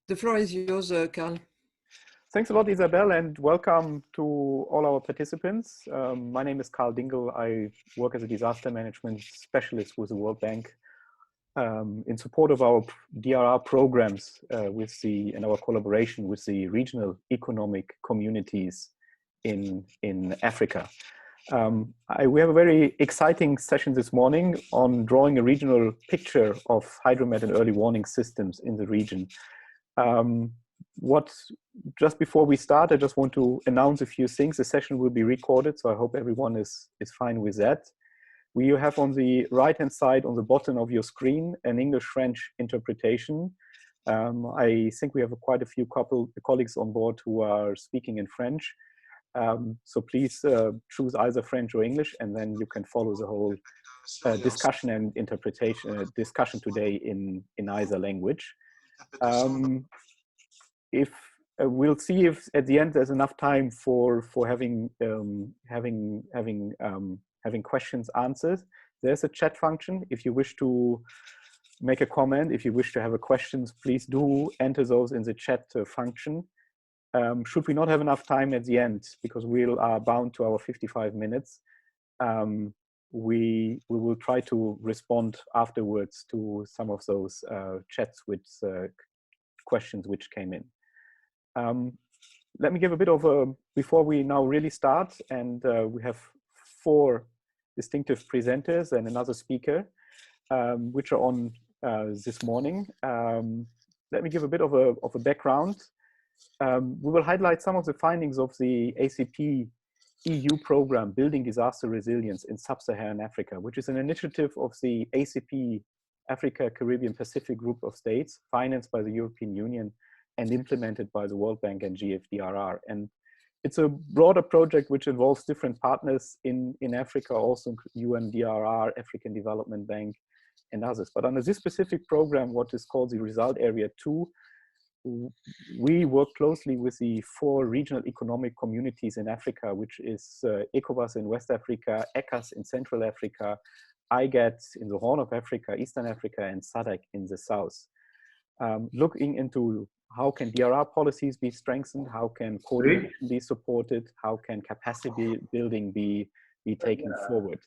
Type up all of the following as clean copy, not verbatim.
The floor is yours, Carl. Thanks a lot, Isabel, and welcome to all our participants. My name is Carl Dingle. I work as a disaster management specialist with the World Bank in support of our DRR programs and our collaboration with the regional economic communities in Africa. We have a very exciting session this morning on drawing a regional picture of hydromet and early warning systems in the region. Just before we start, I just want to announce a few things. The session will be recorded, so I hope everyone is fine with that. We have on the right-hand side, on the bottom of your screen, an English-French interpretation. I think we have quite a few colleagues on board who are speaking in French. So please choose either French or English, and then you can follow the whole discussion and interpretation discussion today in either language. We'll see if at the end there's enough time for having questions answered. There's a chat function. If you wish to make a comment, if you wish to have a questions, please do enter those in the chat function. Should we not have enough time at the end, because we are bound to our 55 minutes, we will try to respond afterwards to some of those chats with questions which came in. Let me give a bit of before we now really start, and we have 4 distinctive presenters and another speaker, which are on this morning. Let me give a bit of a background. We will highlight some of the findings of the ACP EU program, Building Disaster Resilience in Sub-Saharan Africa, which is an initiative of the ACP, Africa, Caribbean, Pacific group of states, financed by the European Union and implemented by the World Bank and GFDRR. And it's a broader project which involves different partners in Africa, also UNDRR, African Development Bank, and others. But under this specific program, what is called the Result Area 2, we work closely with the 4 regional economic communities in Africa, which is ECOWAS in West Africa, ECCAS in Central Africa, IGAD in the Horn of Africa, Eastern Africa, and SADC in the South. Looking into how can DRR policies be strengthened, how can coordination be supported, how can capacity building be taken forward.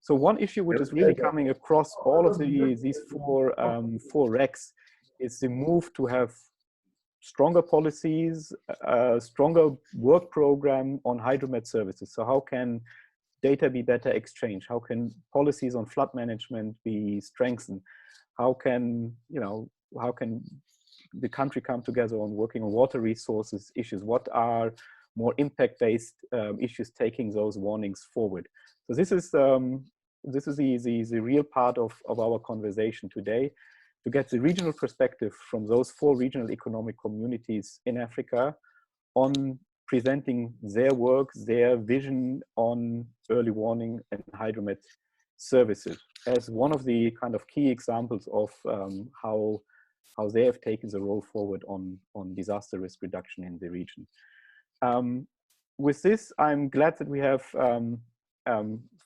So one issue which is really coming across all of these 4 recs is the move to have stronger policies, stronger work program on hydromet services. So how can data be better exchanged? How can policies on flood management be strengthened? How can the country come together on working on water resources issues? What are more impact-based issues taking those warnings forward? So this is the real part of our conversation today, to get the regional perspective from those 4 regional economic communities in Africa on presenting their work, their vision on early warning and hydromet services as one of the kind of key examples of how they have taken the role forward on disaster risk reduction in the region. With this, I'm glad that we have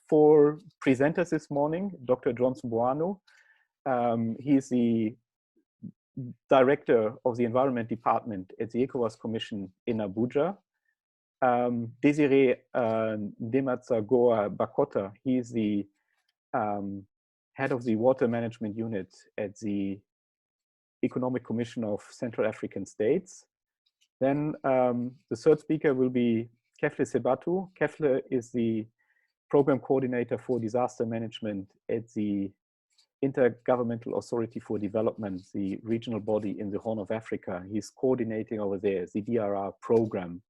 4 presenters this morning. Dr. Johnson Boano, he is the director of the Environment Department at the ECOWAS Commission in Abuja. Desiree Dematsagoa Bakota, he is the head of the Water Management Unit at the Economic Commission of Central African States. Then the 3rd speaker will be Kefle Sebatu. Kefle is the program coordinator for disaster management at the Inter-governmental Authority for Development, the regional body in the Horn of Africa. He's coordinating over there the DRR program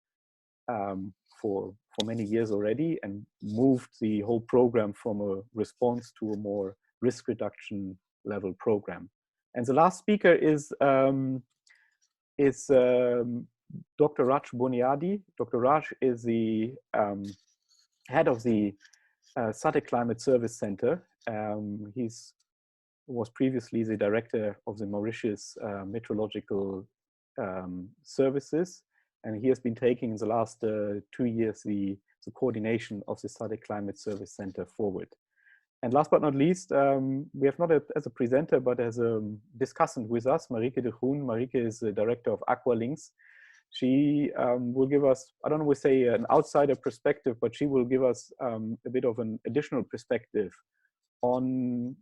for many years already, and moved the whole program from a response to a more risk reduction level program. And the last speaker is Dr. Raj Boniadi. Dr. Raj is the head of the SADC Climate Service Center. Was previously the director of the Mauritius Meteorological Services, and he has been taking in the last 2 years the coordination of the SADC Climate Service Center forward. And last but not least, we have not as a presenter, but as a discussant with us, Marieke de Groen. Marieke is the director of Aqualinks. She will give us, I don't know, we say an outsider perspective, but she will give us a bit of an additional perspective on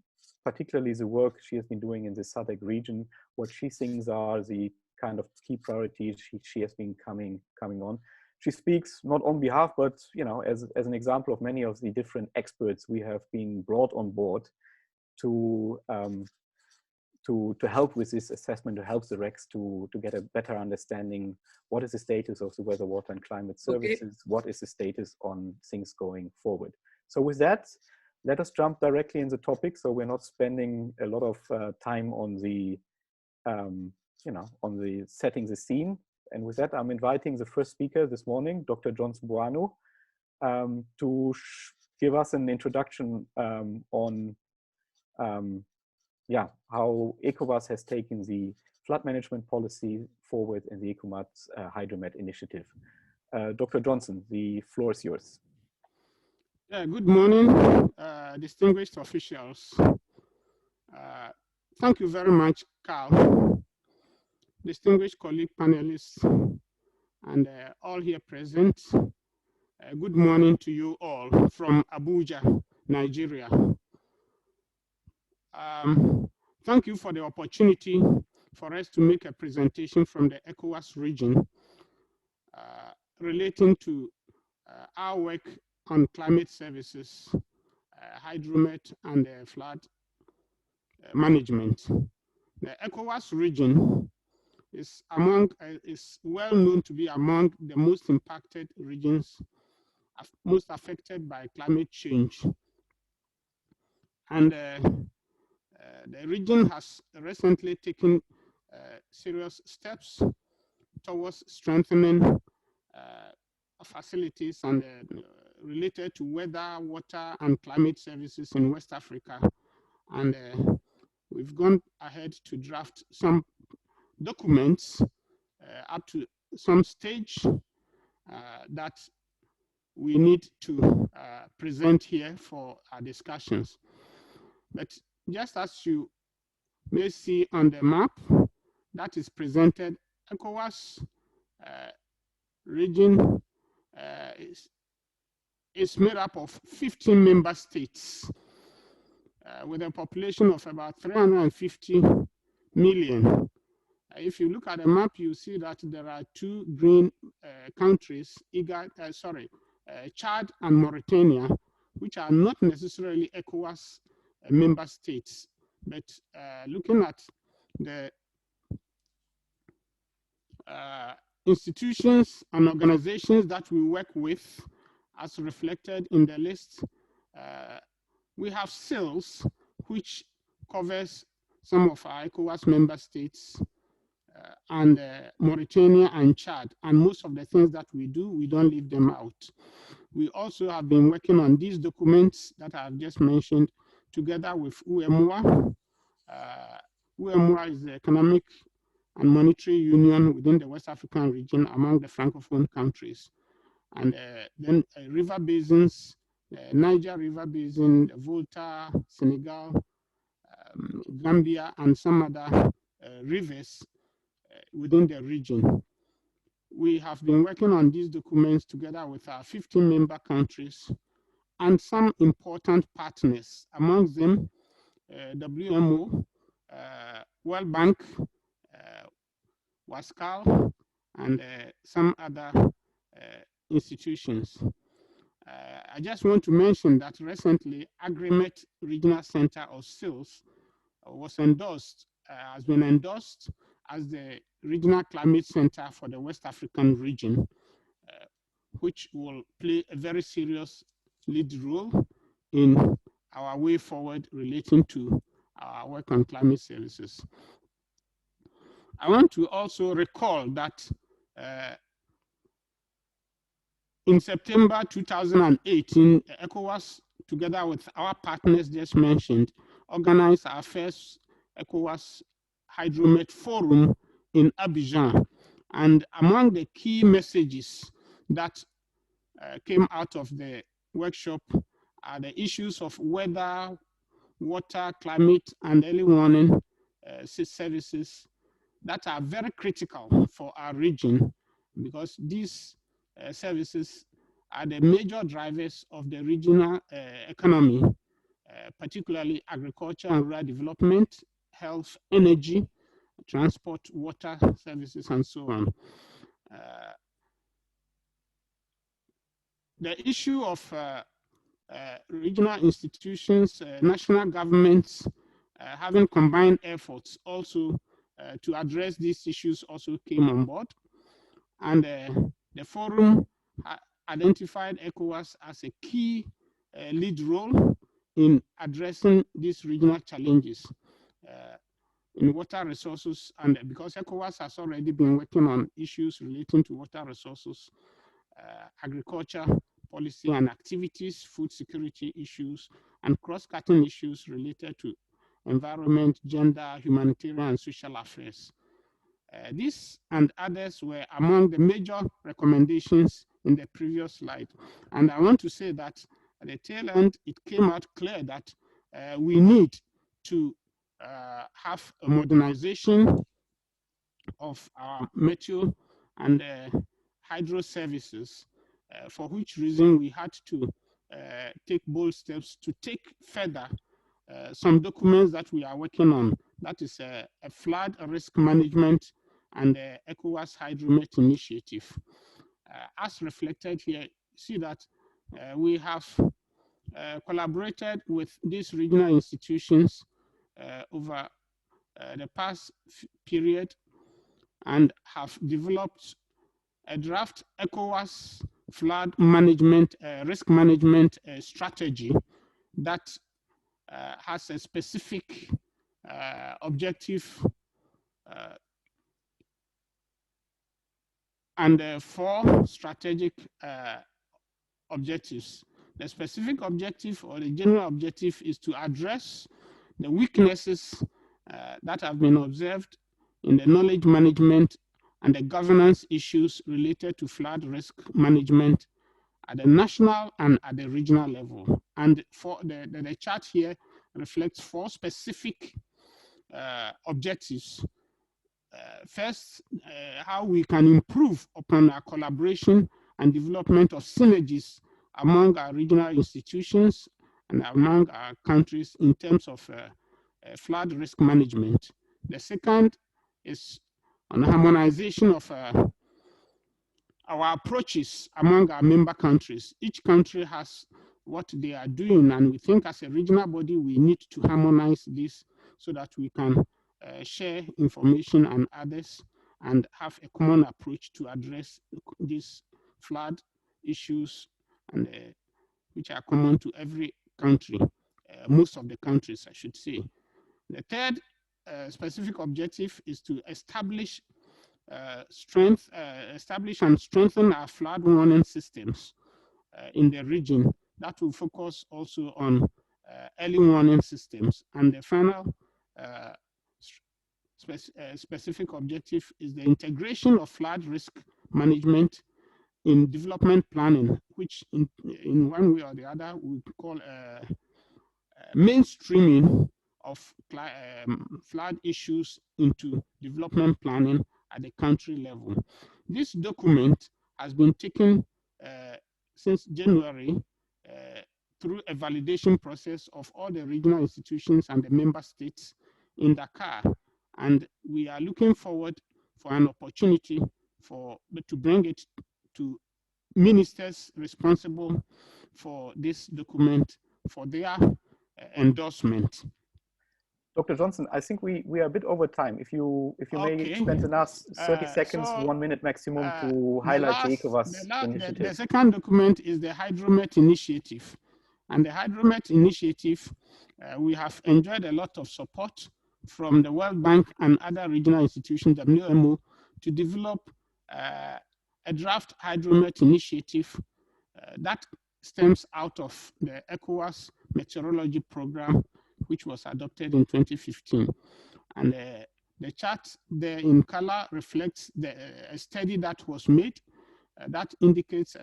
particularly the work she has been doing in the SADC region, what she thinks are the kind of key priorities she has been coming on. She speaks not on behalf, but as an example of many of the different experts we have been brought on board to help with this assessment, to help the RECs to get a better understanding. What is the status of the weather, water, and climate services? Okay. What is the status on things going forward? So with that, let us jump directly in the topic. So we're not spending a lot of time on the on the setting the scene. And with that, I'm inviting the first speaker this morning, Dr. Johnson Boano, to give us an introduction on how ECOWAS has taken the flood management policy forward in the ECOWAS Hydromet Initiative. Dr. Johnson, the floor is yours. Yeah, good morning, distinguished officials. Thank you very much, Carl. Distinguished colleague panelists and all here present. Good morning to you all from Abuja, Nigeria. Thank you for the opportunity for us to make a presentation from the ECOWAS region relating to our work on climate services, hydromet, and flood management. The ECOWAS region is well known to be among the most impacted regions, most affected by climate change. And the region has recently taken serious steps towards strengthening facilities and related to weather, water, and climate services in West Africa. And we've gone ahead to draft some documents up to some stage that we need to present here for our discussions. But just as you may see on the map that is presented, ECOWAS region is made up of 15 member states with a population of about 350 million. If you look at the map, you see that there are two green countries, Chad and Mauritania, which are not necessarily ECOWAS member states. But looking at the institutions and organizations that we work with, as reflected in the list, we have SILS, which covers some of our ECOWAS member states, and Mauritania and Chad. And most of the things that we do, we don't leave them out. We also have been working on these documents that I have just mentioned together with UEMOA. UEMOA is the Economic and Monetary Union within the West African region among the Francophone countries. And then river basins, Niger River Basin, Volta, Senegal, Gambia, and some other rivers within the region. We have been working on these documents together with our 15 member countries and some important partners, among them WMO, World Bank, WASCAL, and some other institutions. I just want to mention that recently, Agreement Regional Center of SILS was endorsed, has been endorsed as the Regional Climate Center for the West African region, which will play a very serious lead role in our way forward relating to our work on climate services. I want to also recall that in September 2018, ECOWAS, together with our partners just mentioned, organized our first ECOWAS Hydromet Forum in Abidjan. And among the key messages that came out of the workshop are the issues of weather, water, climate, and early warning services that are very critical for our region, because these services are the major drivers of the regional economy, particularly agriculture and rural development, health, energy, transport, water services, and so on. The issue of regional institutions, national governments having combined efforts also to address these issues also came on board. And the forum identified ECOWAS as a key lead role in addressing these regional challenges in water resources. And because ECOWAS has already been working on issues relating to water resources, agriculture, policy and activities, food security issues, and cross-cutting issues related to environment, gender, humanitarian, and social affairs. These and others were among the major recommendations in the previous slide. And I want to say that at the tail end, it came out clear that we need to have a modernization of our meteo and hydro services, for which reason we had to take bold steps to take further some documents that we are working on. That is a flood risk management and the ECOWAS Hydromet Initiative. As reflected here, see that we have collaborated with these regional institutions over the past period and have developed a draft ECOWAS flood management, risk management strategy that has a specific objective and 4 strategic objectives. The specific objective or the general objective is to address the weaknesses that have been observed in the knowledge management and the governance issues related to flood risk management at the national and at the regional level. And for the chart here reflects 4 specific objectives. First, how we can improve upon our collaboration and development of synergies among our regional institutions and among our countries in terms of flood risk management. The second is on harmonization of our approaches among our member countries. Each country has what they are doing, and we think as a regional body we need to harmonize this so that we can share information and others and have a common approach to address these flood issues, and which are common to every country, most of the countries, I should say. The third specific objective is to establish and strengthen our flood warning systems in the region. That will focus also on early warning systems. And the final specific objective is the integration of flood risk management in development planning, which in one way or the other we call mainstreaming of flood issues into development planning at the country level. This document has been taken since January through a validation process of all the regional institutions and the member states in Dakar. And we are looking forward for an opportunity to bring it to ministers responsible for this document for their endorsement. Dr. Johnson, I think we are a bit over time. If you may spend the last 30 seconds, 1 minute maximum to highlight the ECOWAS initiative. The second document is the Hydromet Initiative. And the Hydromet Initiative, we have enjoyed a lot of support from the World Bank and other regional institutions, WMO, to develop a draft Hydromet Initiative that stems out of the ECOWAS meteorology program, which was adopted in 2015. And the chart there in color reflects a study that was made that indicates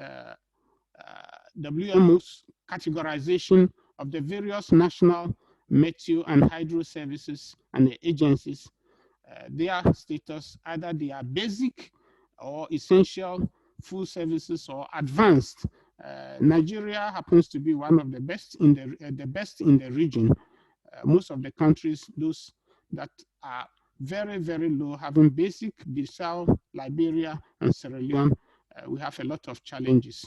WMO's categorization of the various national meteo and hydro services and the agencies, their status, either they are basic or essential, full services or advanced. Nigeria happens to be one of the best in the region. Most of the countries, those that are very, very low, having basic, Bissau, Liberia, and Sierra Leone, we have a lot of challenges.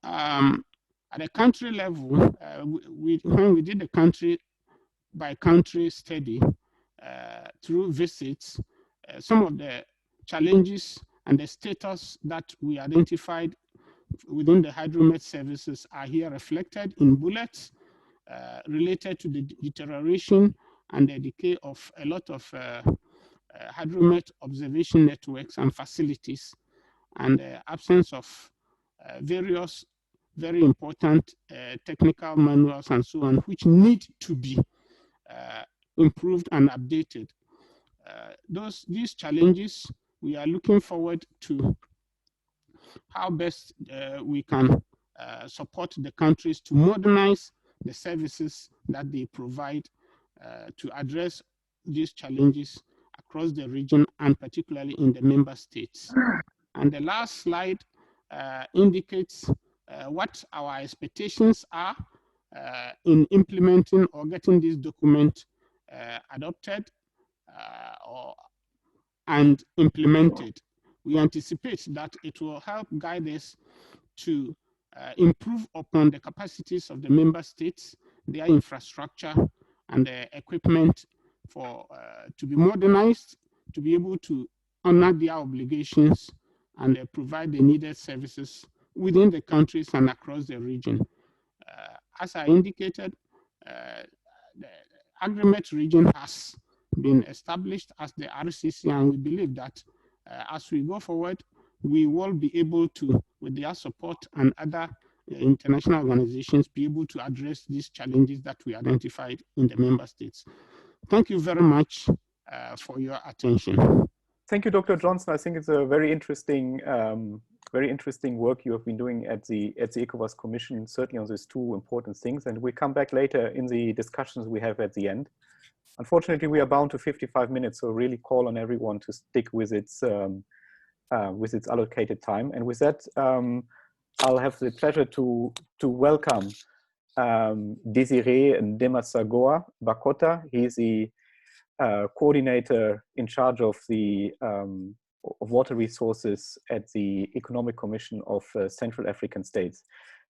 At a country level, when we did the country by country study through visits, some of the challenges and the status that we identified within the hydromet services are here reflected in bullets related to the deterioration and the decay of a lot of hydromet observation networks and facilities, and the absence of various very important technical manuals and so on, which need to be improved and updated. These challenges, we are looking forward to how best we can support the countries to modernize the services that they provide to address these challenges across the region and particularly in the member states. And the last slide indicates what our expectations are in implementing or getting this document adopted and implemented. We anticipate that it will help guide us to improve upon the capacities of the member states, their infrastructure, and the equipment for to be modernized, to be able to honor their obligations and provide the needed services within the countries and across the region. As I indicated, the Hydromet region has been established as the RCC, and we believe that as we go forward, we will be able to, with their support and other international organizations, be able to address these challenges that we identified in the member states. Thank you very much for your attention. Thank you, Dr. Johnson. I think it's a very interesting work you have been doing at the ECOWAS Commission, certainly on these two important things. And we come back later in the discussions we have at the end. Unfortunately, we are bound to 55 minutes, so really call on everyone to stick with its allocated time. And with that, I'll have the pleasure to welcome Desiree Ndematsagoa Bakota. He's the coordinator in charge of the of water resources at the Economic Commission of Central African States.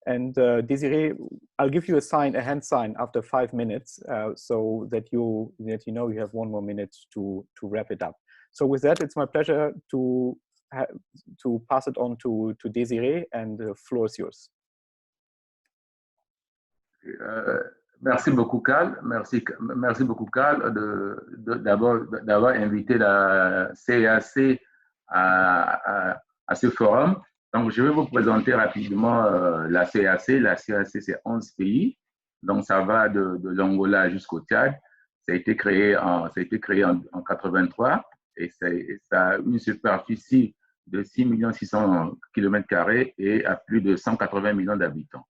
And Desiree, I'll give you a hand sign after 5 minutes, so that you know you have 1 more minute to wrap it up. So with that, it's my pleasure to pass it on to Desiree, and the floor is yours. Merci beaucoup, Carl. Merci beaucoup, Carl, d'avoir invité la CAC à ce forum. Donc, je vais vous présenter rapidement la CAC. La CAC, c'est 11 pays. Donc, ça va de l'Angola jusqu'au Tchad. Ça a été créé en 83 et ça a une superficie de 6 600 km² et à plus de 180 millions d'habitants.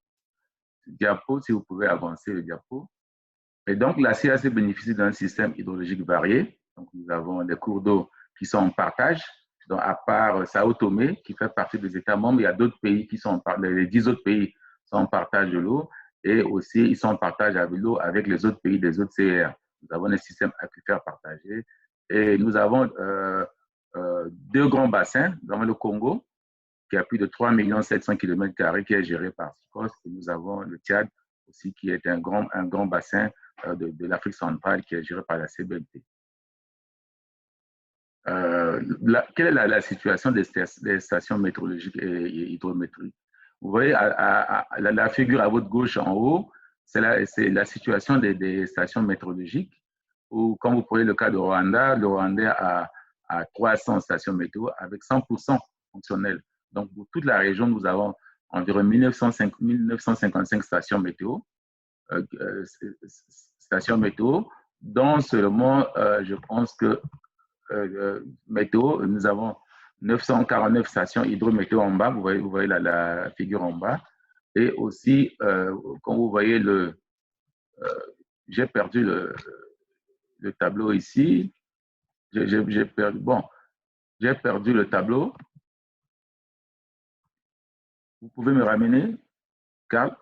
Diapo, si vous pouvez avancer le diapo. Et donc, la CAC bénéficie d'un système hydrologique varié. Donc, nous avons des cours d'eau qui sont en partage. Donc, à part Sao Tomé, qui fait partie des États membres, il y a d'autres pays qui sont en partage, les 10 autres pays sont en partage de l'eau, et aussi ils sont en partage de l'eau avec les autres pays des autres CR. Nous avons un système aquifère partagé, et nous avons 2 grands bassins. Nous avons le Congo, qui a plus de 3 700 km², qui est géré par ECOWAS, et nous avons le Tchad aussi, qui est un grand bassin de l'Afrique centrale, qui est géré par la CBLT. Quelle est la situation des stations météorologiques et hydrométriques? Vous voyez, la figure à votre gauche en haut, c'est la situation des stations météorologiques, où quand vous prenez le cas de Rwanda, le Rwanda a 300 stations météo avec 100% fonctionnelles. Donc, pour toute la région, nous avons environ 1955 stations météo, dont seulement, je pense que météo, nous avons 949 stations hydrométéo en bas, vous voyez la figure en bas, Et aussi, comme vous voyez, j'ai perdu le tableau ici. J'ai perdu, bon, j'ai perdu le tableau. Vous pouvez me ramener, Carl?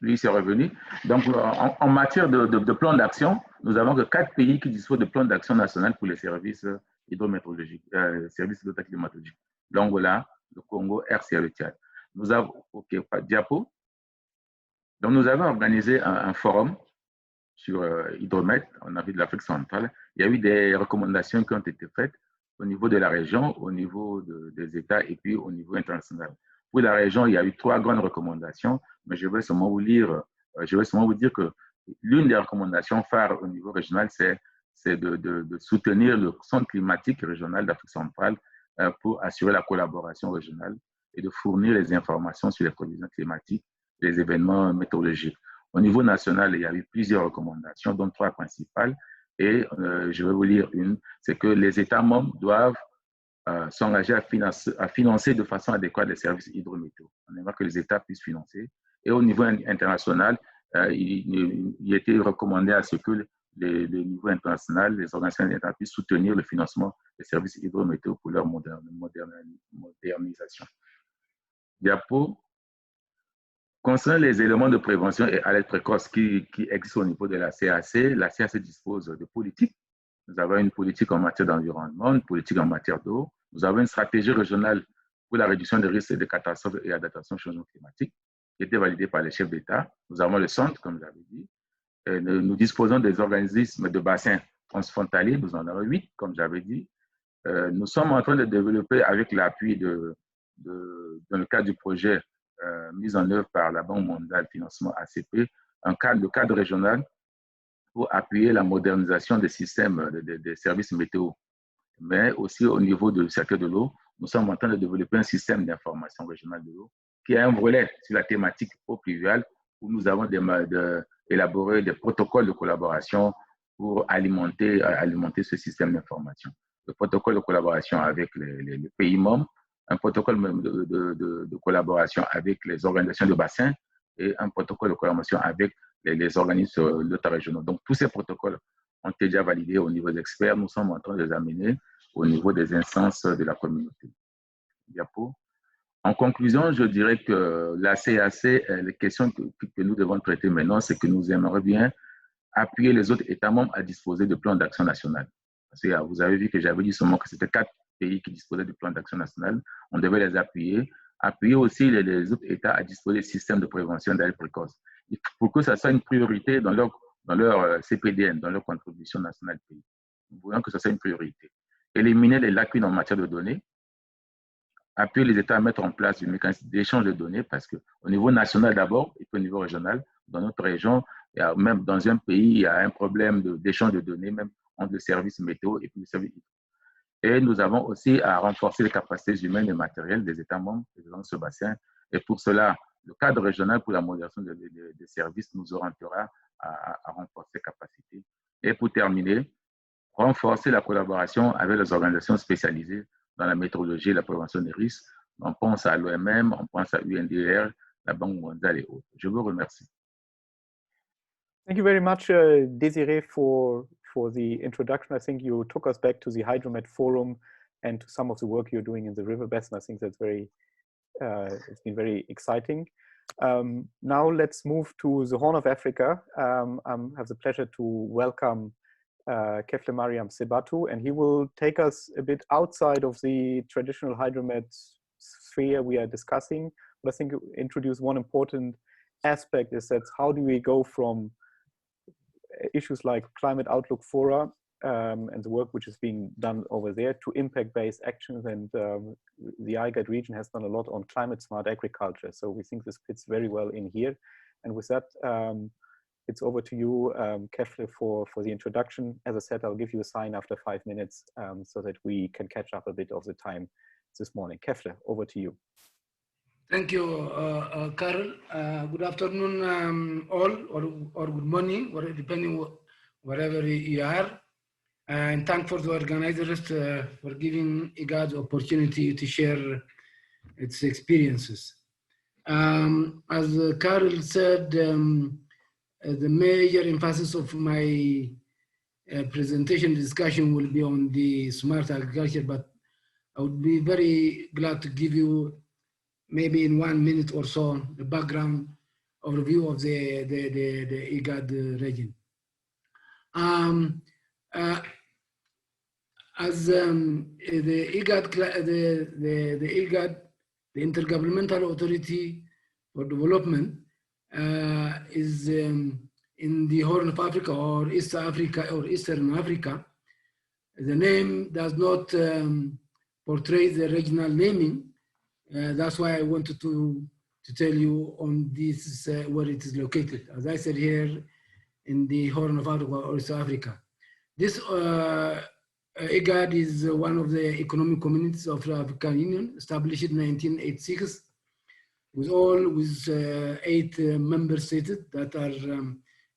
Lui, c'est revenu. Donc, en matière de plan d'action, nous avons que 4 pays qui disposent de plans d'action national pour les services hydrométéorologiques, services climatologiques. L'Angola, le Congo, RC et le Tchad. Nous avons, OK, pas de diapo. Donc, nous avons organisé un forum sur Hydromet en Afrique de l'Afrique centrale. Il y a eu des recommandations qui ont été faites au niveau de la région, au niveau des États et puis au niveau international. Pour la région, il y a eu 3 grandes recommandations, mais je vais seulement vous dire que l'une des recommandations phares au niveau régional, c'est de soutenir le Centre climatique régional d'Afrique centrale pour assurer la collaboration régionale et de fournir les informations sur les conditions climatiques, les événements météorologiques. Au niveau national, il y a eu plusieurs recommandations, dont 3 principales. Et je vais vous lire une, c'est que les États membres doivent s'engager à financer de façon adéquate les services hydrométéo. On aimerait que les États puissent financer. Et au niveau international, il était recommandé à ce que les niveaux internationaux, les organisations internationales puissent soutenir le financement des services hydrométéo pour leur modernisation. Diapo. Concernant les éléments de prévention et alerte précoce qui existent au niveau de la CAC dispose de politiques. Nous avons une politique en matière d'environnement, une politique en matière d'eau. Nous avons une stratégie régionale pour la réduction des risques de catastrophes et adaptation au changement climatique qui a été validée par les chefs d'État. Nous avons le centre, comme j'avais dit. Et nous disposons des organismes de bassins transfrontaliers. Nous en avons 8, comme j'avais dit. Nous sommes en train de développer avec l'appui dans le cadre du projet mise en œuvre par la Banque mondiale financement ACP, le cadre régional pour appuyer la modernisation des systèmes des services météo. Mais aussi au niveau du secteur de l'eau, nous sommes en train de développer un système d'information régionale de l'eau qui a un volet sur la thématique eau pluviale où nous avons élaboré des protocoles de collaboration pour alimenter ce système d'information. Le protocole de collaboration avec les pays membres, un protocole de collaboration avec les organisations de bassin et un protocole de collaboration avec les organismes régionaux. Donc, tous ces protocoles ont été déjà validés au niveau des experts. Nous sommes en train de les amener au niveau des instances de la communauté. Diapo. En conclusion, je dirais que la CAC, les questions que nous devons traiter maintenant, c'est que nous aimerions bien appuyer les autres États membres à disposer de plans d'action national. Parce que vous avez vu que j'avais dit seulement que c'était 4 pays qui disposaient de plans d'action national. On devait les appuyer. Appuyer aussi les autres États à disposer de systèmes de prévention d'alerte précoce. Pour que ça soit une priorité dans leur CPDN, dans leur contribution nationale pays. Nous voulons que ça soit une priorité. Éliminer les lacunes en matière de données. Appuyer les États à mettre en place une mécanisme d'échange de données parce qu'au niveau national d'abord et puis au niveau régional, dans notre région, même dans un pays, il y a un problème d'échange de données, même entre le service météo et puis le service. Et nous avons aussi à renforcer les capacités humaines et matérielles des États membres dans ce bassin. Et pour cela, le cadre régional pour la modernisation des services nous orientera à renforcer ces capacités. Et pour terminer, renforcer la collaboration avec les organisations spécialisées dans la météorologie et la prévention des risques. On pense à l'OMM, on pense à UNDR, la Banque mondiale et autres. Je vous remercie. Thank you very much, Desiree, for the introduction. I think you took us back to the Hydromet Forum and to some of the work you're doing in the river basin. I think that's it's been very exciting. Now let's move to the Horn of Africa. I have the pleasure to welcome Kefle Mariam Sebatu, and he will take us a bit outside of the traditional hydromet sphere we are discussing. But I think introduce one important aspect is that how do we go from issues like climate outlook fora and the work which is being done over there to impact-based actions, and the IGAD region has done a lot on climate-smart agriculture. So we think this fits very well in here. And with that, it's over to you, Kefle, for the introduction. As I said, I'll give you a sign after 5 minutes so that we can catch up a bit of the time this morning. Kefle, over to you. Thank you, Carol. Good afternoon, all, or good morning, depending wherever you are. And thank for the organizers for giving IGAD the opportunity to share its experiences. As Carol said, the major emphasis of my presentation discussion will be on the smart agriculture, but I would be very glad to give you maybe in 1 minute or so the background overview of the IGAD region. As the IGAD, the IGAD, the Inter-governmental Authority for Development, is in the Horn of Africa or East Africa or Eastern Africa. The name does not portray the regional naming. That's why I wanted to tell you on this where it is located. As I said, here in the Horn of Africa or East Africa. This IGAD is one of the economic communities of the African Union, established in 1986, with 8 member states that are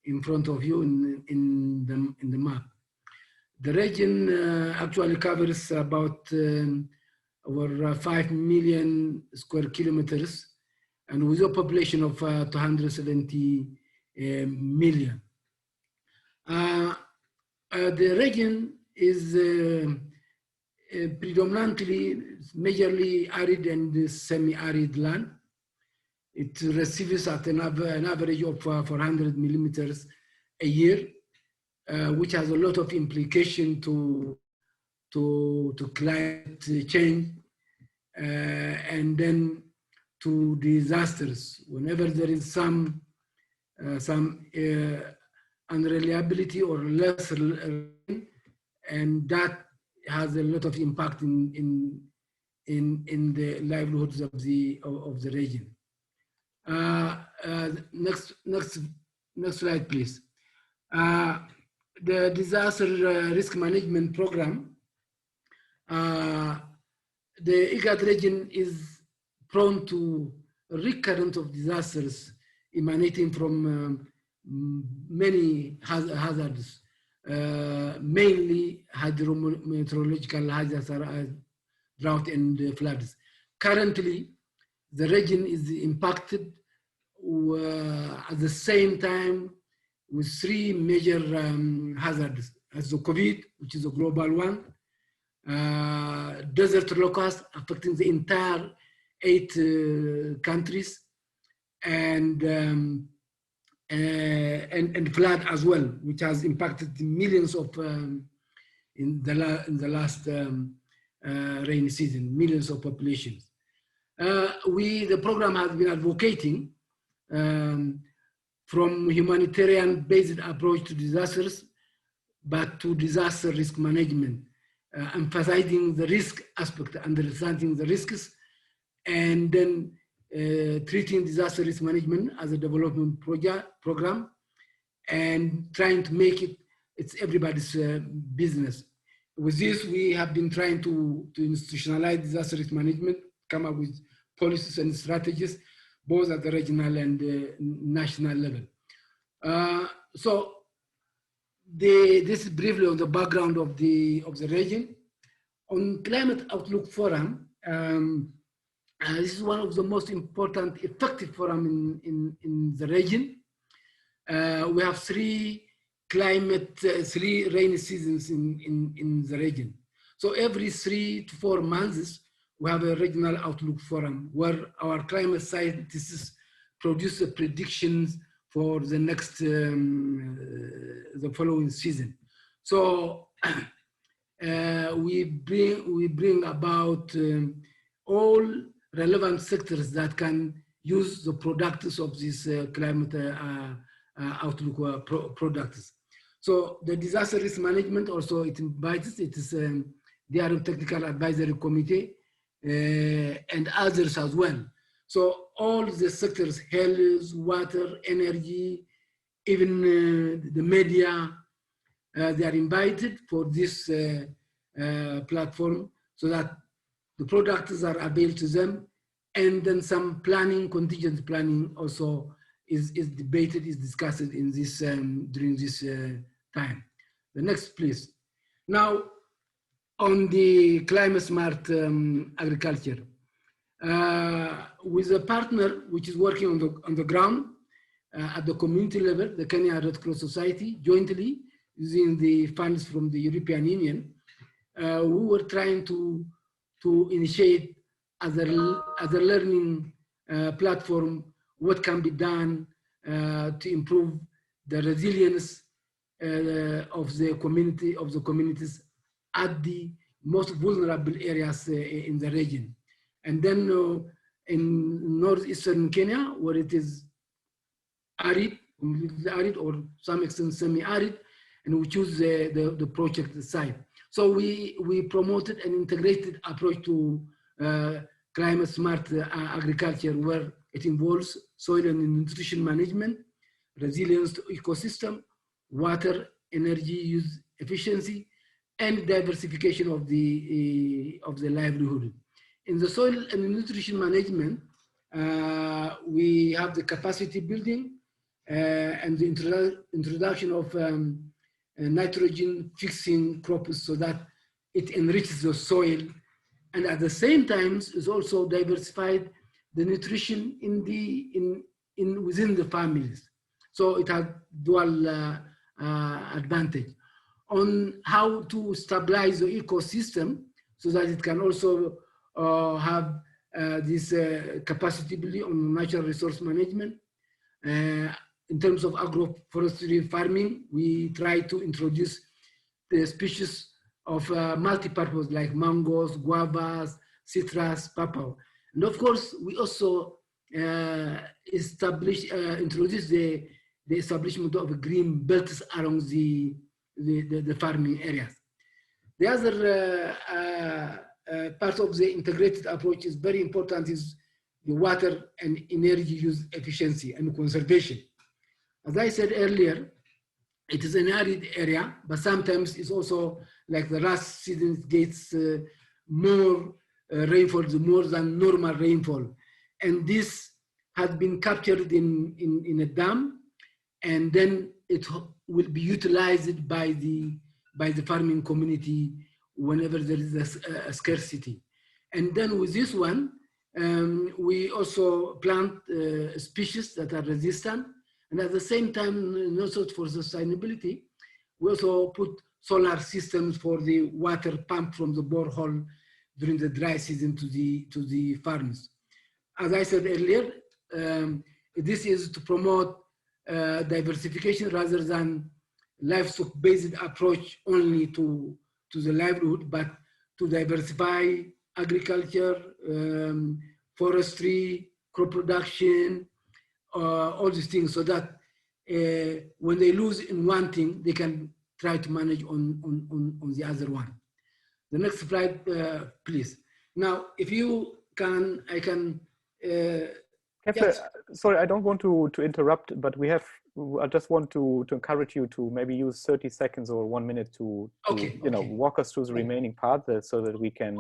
in front of you in the map. The region actually covers about over 5 million square kilometers, and with a population of 270 million. The region is predominantly, majorly arid and semi-arid land. It receives at an average of 400 millimeters a year, which has a lot of implication to climate change and then to disasters. Whenever there is some unreliability or less rain, and that has a lot of impact in the livelihoods of the region. Next slide, please. The disaster risk management program, the IGAD region is prone to recurrence of disasters emanating from many hazards, mainly hydrometeorological hazards, drought and floods. Currently, the region is impacted at the same time with 3 major hazards, as the COVID, which is a global one, desert locust affecting the entire 8 countries, and flood as well, which has impacted millions of in the last rainy season, millions of populations. The program has been advocating from humanitarian-based approach to disasters, but to disaster risk management, emphasizing the risk aspect, understanding the risks, and then treating disaster risk management as a development program, and trying to make it's everybody's business. With this, we have been trying to institutionalize disaster risk management, come up with policies and strategies, both at the regional and national level. So this is briefly on the background of the region. On Climate Outlook Forum, this is one of the most important, effective forum in the region. We have 3 rainy seasons in the region. So every 3 to 4 months, we have a regional outlook forum where our climate scientists produce the predictions for the next, the following season. So we bring about all relevant sectors that can use the products of this climate outlook products. So the disaster risk management also, it invites, it is the Technical Advisory Committee and others as well. So all the sectors, health, water, energy, even the media, they are invited for this platform so that the products are available to them, and then some planning, contingent planning also is debated, is discussed in this during this time. The next, please. Now, on the climate smart agriculture, with a partner which is working on the ground at the community level, the Kenya Red Cross Society, jointly using the funds from the European Union, we were trying to initiate as a learning platform what can be done to improve the resilience of the communities at the most vulnerable areas in the region. And then in northeastern Kenya, where it is arid, completely arid, or some extent semi-arid, and we choose the project site. So we promoted an integrated approach to climate smart agriculture, where it involves soil and nutrition management, resilience to ecosystem, water, energy use efficiency, and diversification of the livelihood. In the soil and nutrition management, we have the capacity building and the introduction of nitrogen fixing crops so that it enriches the soil, and at the same time is also diversified the nutrition within the families. So it has dual advantage on how to stabilize the ecosystem so that it can also have this capacity building on natural resource management. In terms of agroforestry farming, we try to introduce the species of multi-purpose like mangoes, guavas, citrus, papaya. And of course, we also introduce the establishment of green belts around the farming areas. The other part of the integrated approach is very important is the water and energy use efficiency and conservation. As I said earlier, it is an arid area, but sometimes it's also like the last season gets more rainfall, more than normal rainfall. And this has been captured in a dam, and then it will be utilized by the farming community whenever there is a scarcity. And then with this one, we also plant species that are resistant. And at the same time, also for sustainability, we also put solar systems for the water pump from the borehole during the dry season to the farms. As I said earlier, this is to promote diversification rather than livestock-based approach only to the livelihood, but to diversify agriculture, forestry, crop production, all these things, so that when they lose in one thing, they can try to manage on the other one. The next slide, please. Now, if you can, I can. Yes. Sorry, I don't want to interrupt, but I just want to encourage you to maybe use 30 seconds or 1 minute to walk us through the remaining part so that we can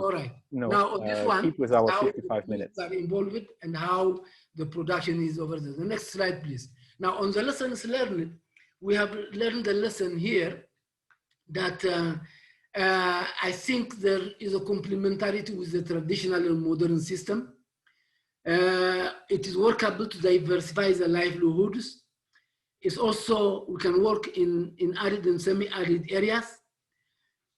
now, on this one, keep with our 55 minutes. Are involved and how the production is over there. The next slide, please. Now, on the lessons learned, we have learned the lesson here that I think there is a complementarity with the traditional and modern system. It is workable to diversify the livelihoods. It's also, we can work in arid and semi-arid areas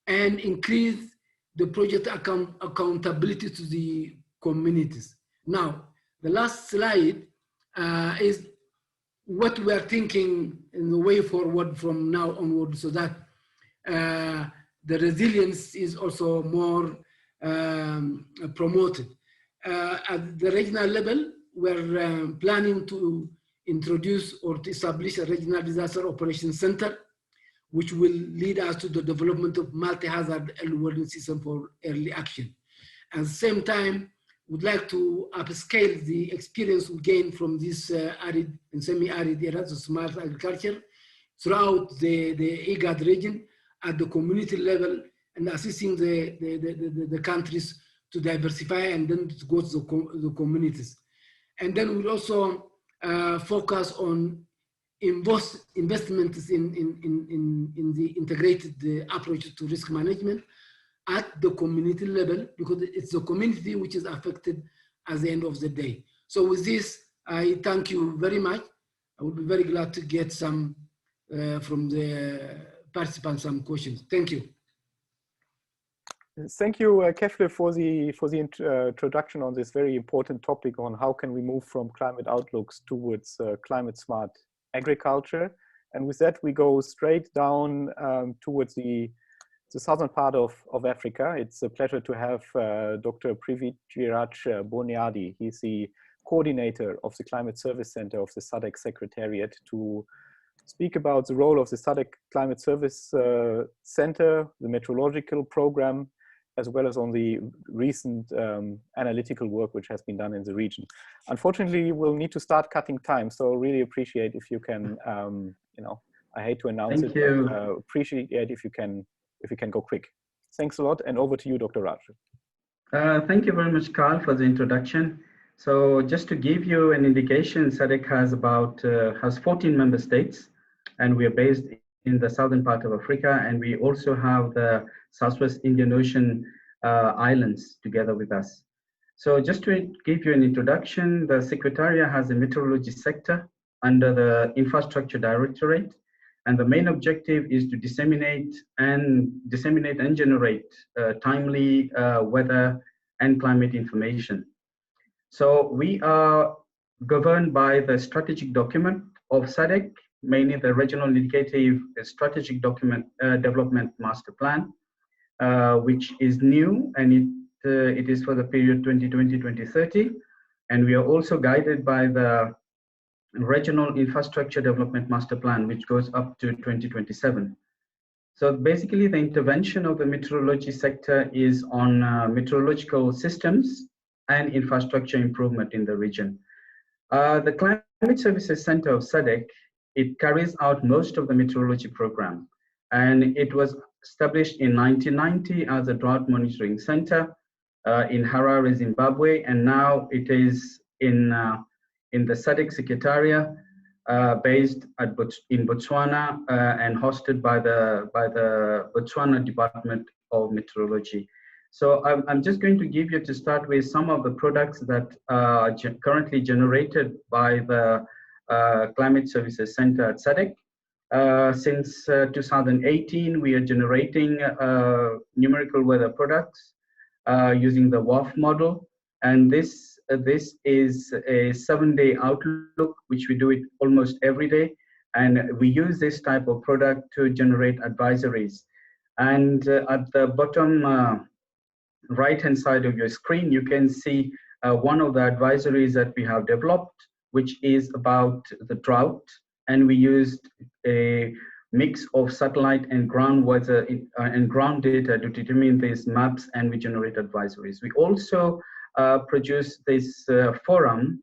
and increase the project accountability to the communities. Now, the last slide is what we are thinking in the way forward from now onward, so that the resilience is also more promoted. At the regional level, we're planning to introduce or to establish a regional disaster operations center, which will lead us to the development of multi-hazard early warning system for early action. At the same time, we'd like to upscale the experience we gain from this arid and semi-arid areas of smart agriculture throughout the IGAD region at the community level, and assisting the countries to diversify and then to go to the communities. And then we'll also focus on investments in the integrated approach to risk management at the community level, because it's the community which is affected at the end of the day. So with this, I thank you very much. I would be very glad to get some from the participants, some questions. Thank you. Thank you, Kefle, for the introduction on this very important topic on how can we move from climate outlooks towards climate smart agriculture. And with that, we go straight down towards the southern part of Africa. It's a pleasure to have Dr. Prithviraj Boniadi. He's the coordinator of the Climate Service Center of the SADC Secretariat, to speak about the role of the SADC Climate Service Center, the meteorological program, as well as on the recent analytical work which has been done in the region. Unfortunately, we'll need to start cutting time, so really appreciate if you can, you know, I hate to announce it, but appreciate if you can go quick. Thanks a lot, and over to you, Dr. Raj. Thank you very much, Carl, for the introduction. So just to give you an indication, SADC has 14 member states, and we are based in the southern part of Africa, and we also have the Southwest Indian Ocean islands together with us. So just to give you an introduction, the Secretariat has a meteorology sector under the Infrastructure Directorate, and the main objective is to disseminate and generate timely weather and climate information. So we are governed by the strategic document of SADC, mainly the Regional Indicative Strategic Document Development Master Plan, which is new, and it is for the period 2020-2030. And we are also guided by the Regional Infrastructure Development Master Plan, which goes up to 2027. So basically, the intervention of the meteorology sector is on meteorological systems and infrastructure improvement in the region. The Climate Services Center of SADC, it carries out most of the meteorology program, and it was established in 1990 as a drought monitoring center in Harare, Zimbabwe, and now it is in the SADC Secretariat based in Botswana and hosted by the Botswana Department of Meteorology. So I'm just going to give you, to start with, some of the products that are currently generated by the Climate Services Center at SADC. Since 2018, we are generating numerical weather products using the WAF model, and this is a 7-day outlook, which we do it almost every day, and we use this type of product to generate advisories. And at the bottom right-hand side of your screen, you can see one of the advisories that we have developed, which is about the drought, and we used a mix of satellite and ground weather and ground data to determine these maps, and we generate advisories. We also produce this forum,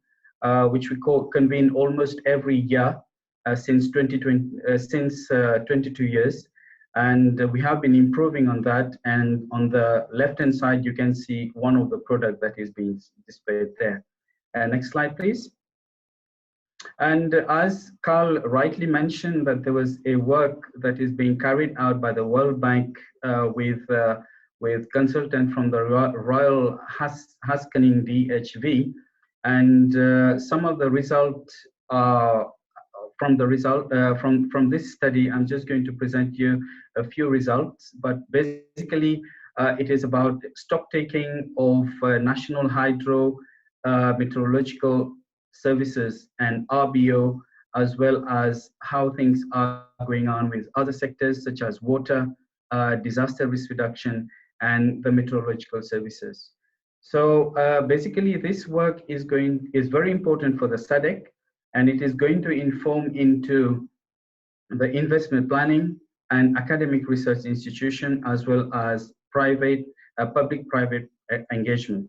which we convene almost every year since 22 years. And we have been improving on that. And on the left-hand side, you can see one of the products that is being displayed there. Next slide, please. And as Carl rightly mentioned, that there was a work that is being carried out by the World Bank with consultant from the Royal Haskellin DHV, and some of the results from this study. I'm just going to present you a few results, but basically it is about stock taking of national hydro meteorological services and RBO, as well as how things are going on with other sectors such as water, disaster risk reduction, and the meteorological services. So basically, this work is very important for the SADC, and it is going to inform into the investment planning and academic research institution, as well as public-private engagement.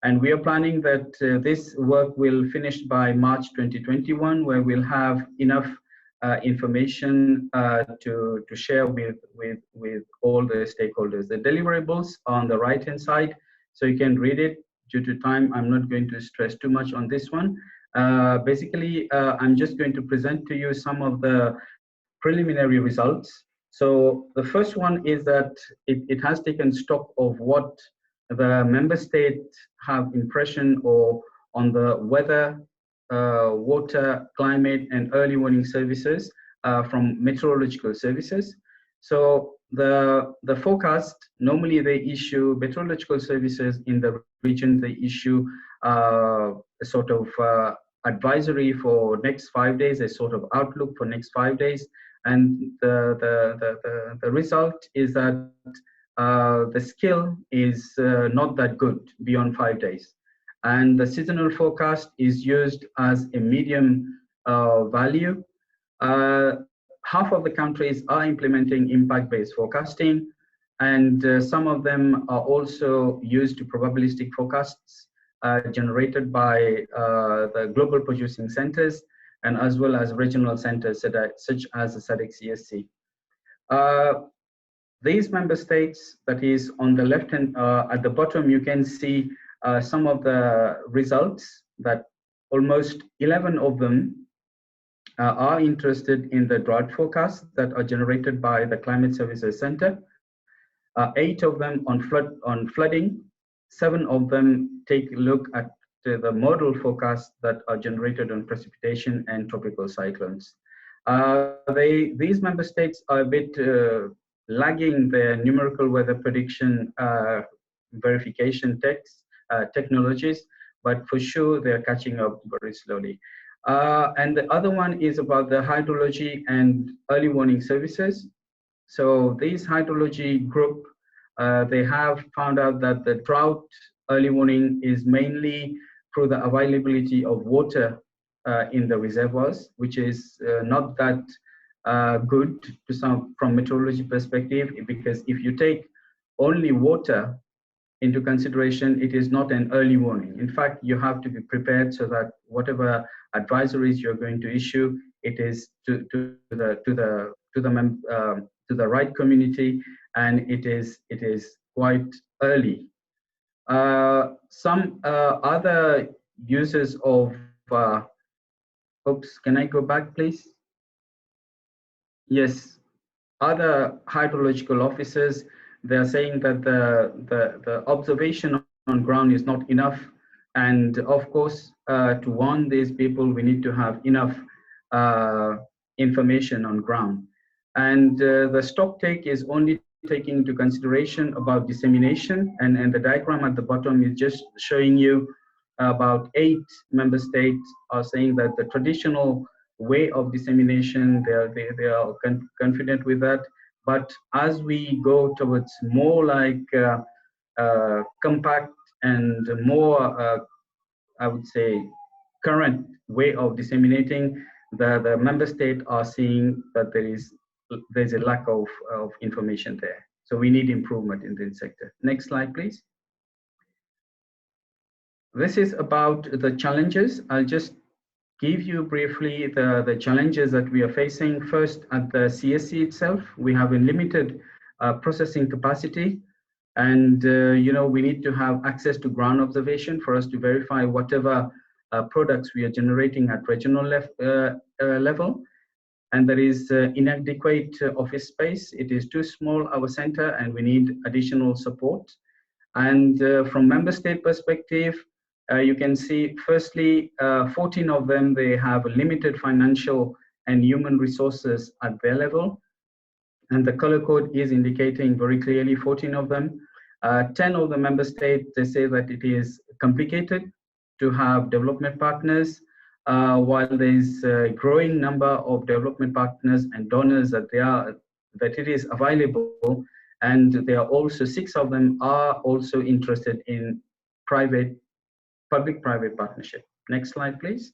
And we are planning that this work will finish by March 2021, where we'll have enough information to share with all the stakeholders. The deliverables are on the right-hand side, so you can read it. Due to time, I'm not going to stress too much on this one. Basically, I'm just going to present to you some of the preliminary results. So the first one is that it has taken stock of what the member states have impression or on the weather, water, climate, and early warning services from meteorological services. So the forecast, normally they issue meteorological services in the region, they issue a sort of advisory for next 5 days, a sort of outlook for next 5 days. And the result is that the scale is not that good beyond 5 days. And the seasonal forecast is used as a medium value. Half of the countries are implementing impact-based forecasting, and some of them are also used to probabilistic forecasts generated by the global producing centers and as well as regional centers such as the SADC CSC. These member states, that is on the left hand, at the bottom, you can see some of the results that almost 11 of them are interested in the drought forecasts that are generated by the Climate Services Center. 8 of them on flooding. 7 of them take a look at the model forecasts that are generated on precipitation and tropical cyclones. These member states are a bit lagging their numerical weather prediction verification technologies, but for sure they're catching up very slowly. And the other one is about the hydrology and early warning services. So this hydrology group, they have found out that the drought early warning is mainly through the availability of water in the reservoirs, which is not that good to some from meteorology perspective, because if you take only water into consideration, it is not an early warning. In fact, you have to be prepared so that whatever advisories you're going to issue, it is to the right community, and it is quite early. Some other uses of oops, can I go back, please? Yes, other hydrological officers, they're saying that the observation on ground is not enough. And of course, to warn these people, we need to have enough information on ground. And the stock take is only taking into consideration about dissemination. And the diagram at the bottom is just showing you about 8 member states are saying that the traditional way of dissemination, they are confident with that. But as we go towards more like compact and more, I would say, current way of disseminating, the member states are seeing that there's a lack of information there. So we need improvement in this sector. Next slide, please. This is about the challenges. I'll just give you briefly the challenges that we are facing. First, at the CSC itself, we have a limited processing capacity, and we need to have access to ground observation for us to verify whatever products we are generating at regional level. And there is inadequate office space. It is too small, our center, and we need additional support. And from member state perspective, you can see, firstly, 14 of them, they have limited financial and human resources at their level. And the color code is indicating very clearly 14 of them. 10 of the member states, they say that it is complicated to have development partners, while there's a growing number of development partners and donors that it is available. And there are also 6 of them are also interested in public-private partnership. Next slide, please.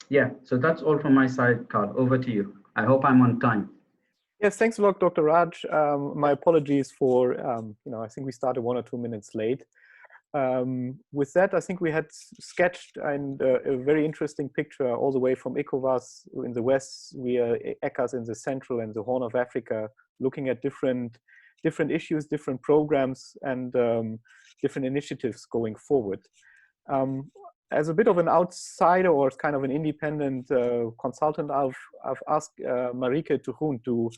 Yeah, so that's all from my side, Carl. Over to you. I hope I'm on time. Yes, thanks a lot, Dr. Raj. My apologies for, I think we started 1 or 2 minutes late. With that, I think we had sketched a very interesting picture all the way from ECOWAS in the west, via ECCAS in the central and the Horn of Africa, looking at different different issues, different programs, and different initiatives going forward. As a bit of an outsider or kind of an independent consultant, I've asked Marieke Tuchun to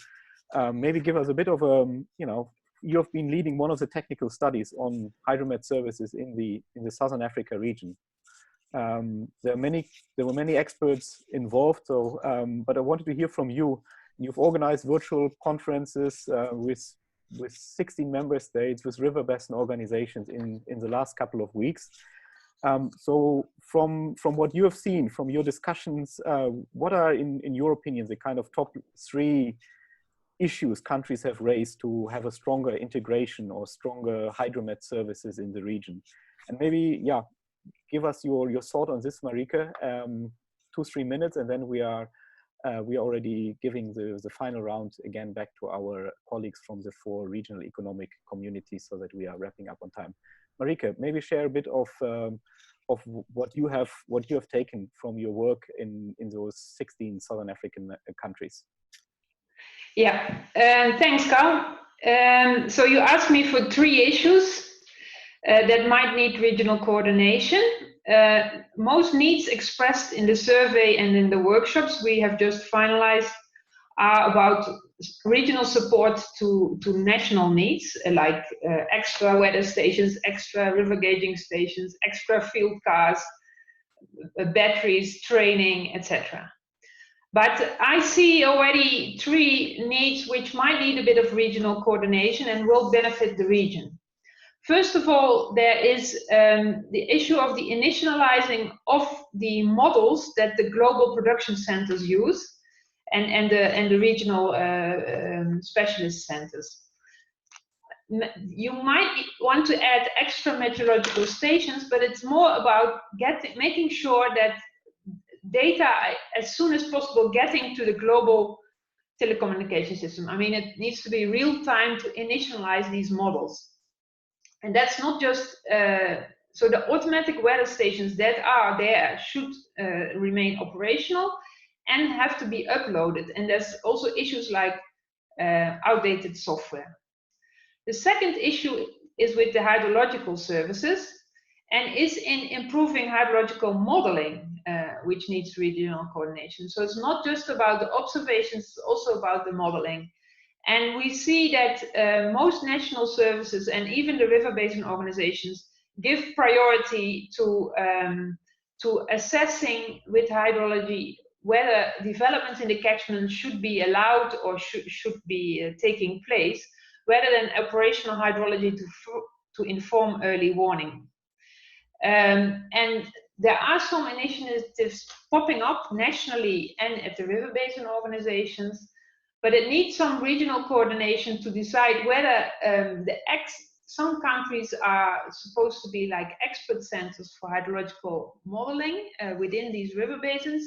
maybe give us a bit of a, you've been leading one of the technical studies on hydromet services in the Southern Africa region. There were many experts involved, so but I wanted to hear from you. You've organized virtual conferences with 16 member states, with river basin organizations in the last couple of weeks. So from what you have seen, from your discussions, what are, in your opinion, the kind of top 3 issues countries have raised to have a stronger integration or stronger hydromet services in the region? And maybe, yeah, give us your thought on this, Marieke, 2-3 minutes, and then we are already giving the final round again back to our colleagues from the 4 regional economic communities so that we are wrapping up on time. Marieke, maybe share a bit of what you have taken from your work in those 16 Southern African countries. Yeah, thanks, Carl. So you asked me for 3 issues that might need regional coordination. Most needs expressed in the survey and in the workshops we have just finalized are about regional support to national needs, like extra weather stations, extra river gauging stations, extra field cars, batteries, training, etc. But I see already 3 needs which might need a bit of regional coordination and will benefit the region. First of all, there is the issue of the initializing of the models that the global production centers use and the regional specialist centers. You might want to add extra meteorological stations, but it's more about making sure that data as soon as possible getting to the global telecommunication system. I mean, it needs to be real time to initialize these models. And that's not just, so the automatic weather stations that are there should remain operational and have to be uploaded. And there's also issues like outdated software. The second issue is with the hydrological services and is in improving hydrological modeling, which needs regional coordination. So it's not just about the observations, it's also about the modeling. And we see that most national services and even the river basin organizations give priority to assessing with hydrology whether developments in the catchment should be allowed or should be taking place, rather than operational hydrology to inform early warning. And there are some initiatives popping up nationally and at the river basin organizations, but it needs some regional coordination to decide whether some countries are supposed to be like expert centers for hydrological modeling within these river basins,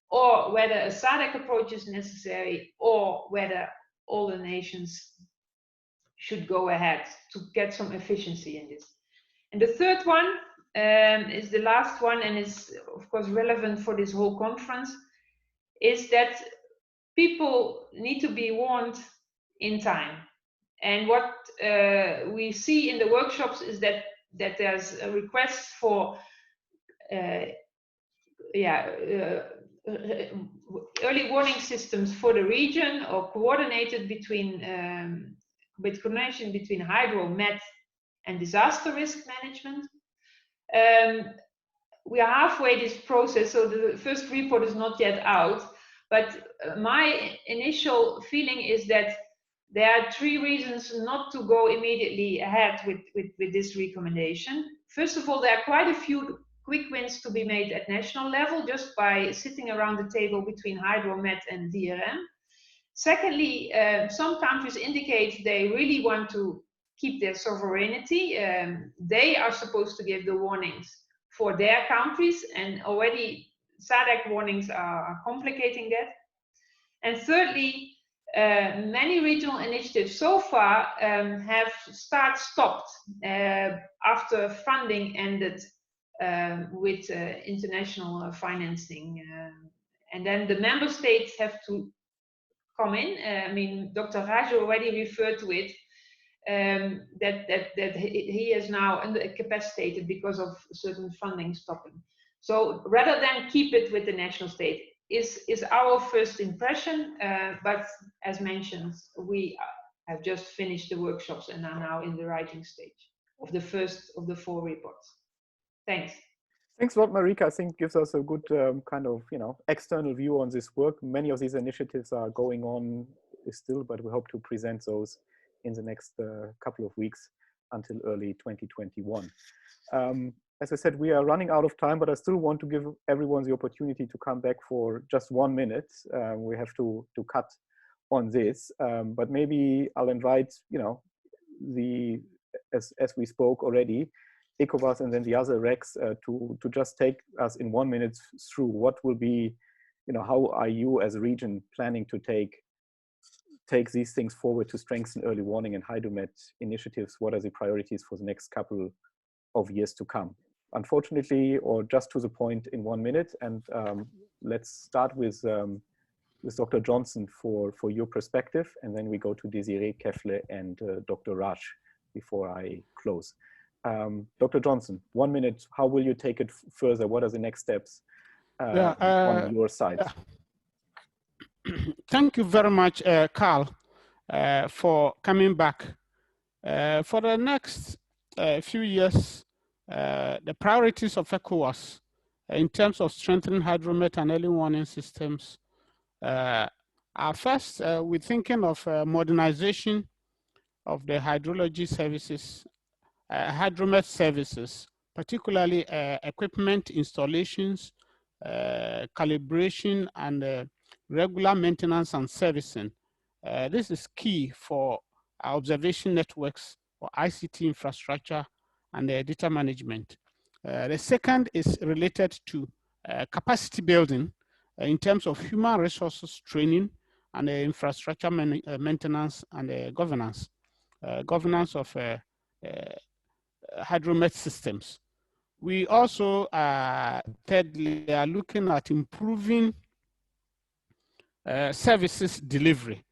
or whether a SADC approach is necessary, or whether all the nations should go ahead to get some efficiency in this. And the third one is the last one, and is of course relevant for this whole conference, is that people need to be warned in time. And what we see in the workshops is that there's a request for early warning systems for the region, or coordinated between with coordination between hydro, met, and disaster risk management. We are halfway this process, so the first report is not yet out. But my initial feeling is that there are 3 reasons not to go immediately ahead with this recommendation. First of all, there are quite a few quick wins to be made at national level just by sitting around the table between Hydro, Met, and DRM. Secondly, some countries indicate they really want to keep their sovereignty. They are supposed to give the warnings for their countries, and already SADC warnings are complicating that. And thirdly, many regional initiatives so far have stopped after funding ended with international financing. And then the member states have to come in. I mean, Dr. Raj already referred to it. that he is now incapacitated because of certain funding stopping. So rather than keep it with the national state is our first impression, but as mentioned, we have just finished the workshops and are now in the writing stage of the first of the 4 reports. Thanks. Thanks a lot, Marika. I think gives us a good kind of, external view on this work. Many of these initiatives are going on still, but we hope to present those in the next couple of weeks until early 2021. As I said, we are running out of time, but I still want to give everyone the opportunity to come back for just 1 minute. We have to cut on this, but maybe I'll invite, as we spoke already, ECOWAS and then the other RECs to just take us in 1 minute through what will be, how are you as a region planning to take these things forward to strengthen early warning and hydromet initiatives? What are the priorities for the next couple of years to come? Unfortunately, or just to the point, in 1 minute, and let's start with Dr. Johnson for your perspective, and then we go to Desiree, Kefle, and Dr. Raj before I close. Dr. Johnson, 1 minute, how will you take it further? What are the next steps on your side? Thank you very much, Carl, for coming back. For the next few years, the priorities of ECOWAS in terms of strengthening hydromet and early warning systems are first, we're thinking of modernization of the hydrology services, hydromet services, particularly equipment installations, calibration, and regular maintenance and servicing. This is key for our observation networks, for ICT infrastructure, and data management. The second is related to capacity building in terms of human resources training and infrastructure maintenance and governance of hydromet systems. We also, thirdly, are looking at improving services delivery.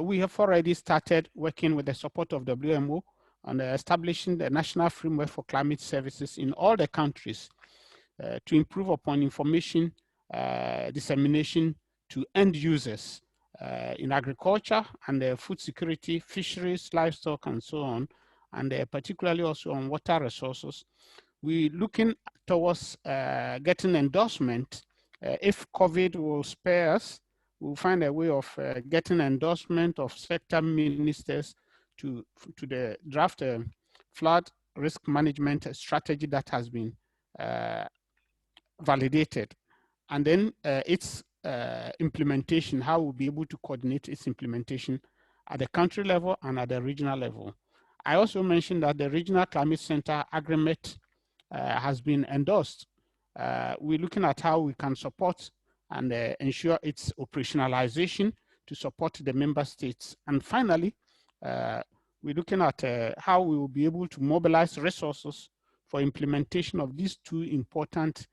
We have already started working with the support of WMO on establishing the national framework for climate services in all the countries to improve upon information dissemination to end users in agriculture and food security, fisheries, livestock, and so on, and particularly also on water resources. We're looking towards getting endorsement. If COVID will spare us, we'll find a way of getting endorsement of sector ministers to the draft flood risk management strategy that has been validated. And then its implementation, how we'll be able to coordinate its implementation at the country level and at the regional level. I also mentioned that the Regional Climate Center agreement has been endorsed. We're looking at how we can support and ensure its operationalization to support the member states. And finally, we're looking at how we will be able to mobilize resources for implementation of these 2 important